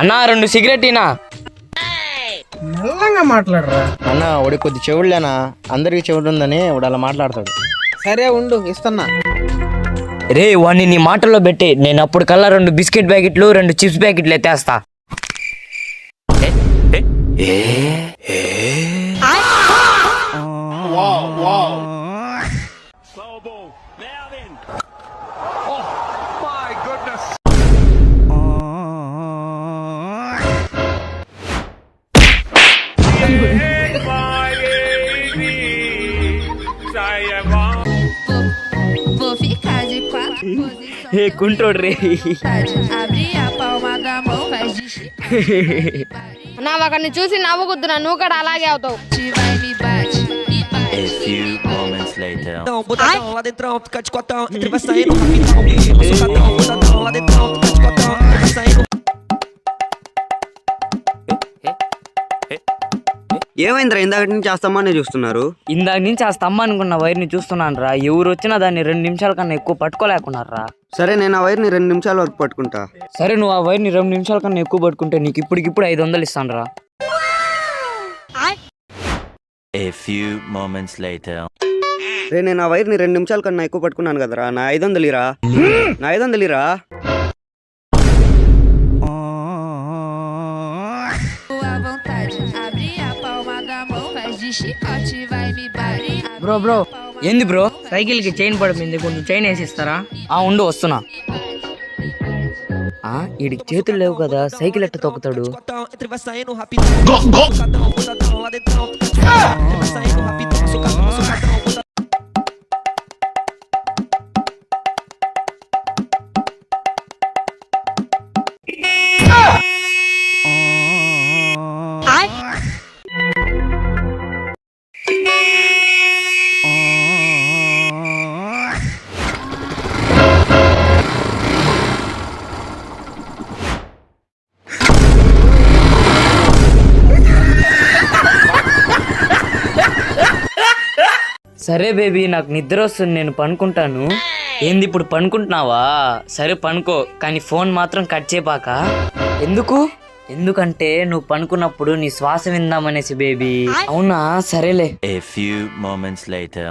అన్నా 2 సిగరెట్ ఇనా. మెల్లంగా మాట్లాడరా అన్న వాడి కొద్ది చెవుడులేనా, అందరికి చెవుడు ఉందని వాడు అలా మాట్లాడతాడు. సరే ఉండు ఇస్తున్నా. రే వాడిని నీ మాటల్లో పెట్టి నేను అప్పుడు కల్లా 2 బిస్కెట్ ప్యాకెట్లు 2 చిప్స్ ప్యాకెట్లు ఎత్తేస్తా. Vou ficar de 4 A కుంటోడు ray. Abre a palma da mão, faz de నా ఒకరిని చూసి నవ్వుకుద్దున్నా, నువ్వు కూడా అలాగే అవుతావు. vai me bate, me bate. A few moments later. Botadão lá dentro, fica de cotão. Entre vai saindo rapidão. Socadão, botadão lá dentro, fica de cotão. Entre vai saindo. ఏమైందిరా ఇందాక నుంచి చేస్తామని చూస్తున్నారు? ఇందాక నుంచి ఆ స్తంభం అనుకున్న వైర్ని చూస్తున్నాను రా. ఎవరు వచ్చినా దాన్ని 2 నిమిషాల కన్నా ఎక్కువ పట్టుకోలేకున్నారా. సరే నేను ఆ వైర్ని 2 నిమిషాల వరకు పట్టుకుంటా. సరే నువ్వు ఆ వైర్ని 2 నిమిషాల కన్నా ఎక్కువ పట్టుకుంటే నీకు ఇప్పటికిప్పుడు 500 ఇస్తాను రా. A few moments later. రే నేను ఆ వైర్ని 2 నిమిషాల కన్నా ఎక్కువ పట్టుకున్నాను కదరా, నా 500 ఇరా. నా 500 ఇరా. Boa vontade, abre a palma da mão, faz de chicote, vai me bate. Bro bro ఏంది బ్రో? సైకిల్ కి చైన్ పడిపోయింది, కొంచెం చైన్ వేసిస్తారా? ఉండు వస్తున్నా. వీడికి చేతులు లేవు కదా, సైకిల్ ఎట్ట తొక్కుతాడు? Cotão, entre vai saindo rapidão. Socadão, botadão lá dentro, fica de cotão. Entre vai saindo rapidão. Socadão, socadão, botadão. సరే బేబీ, నాకు నిద్ర వస్తుంది, నేను పనుకుంటాను. ఏంది ఇప్పుడు పనుకుంటున్నావా? సరే పనుకో, కానీ ఫోన్ మాత్రం కట్ చేయపాక. ఎందుకు? ఎందుకంటే నువ్వు పనుకున్నప్పుడు నీ శ్వాస విందామనేసి బేబీ. అవునా, సరేలే. A few moments later.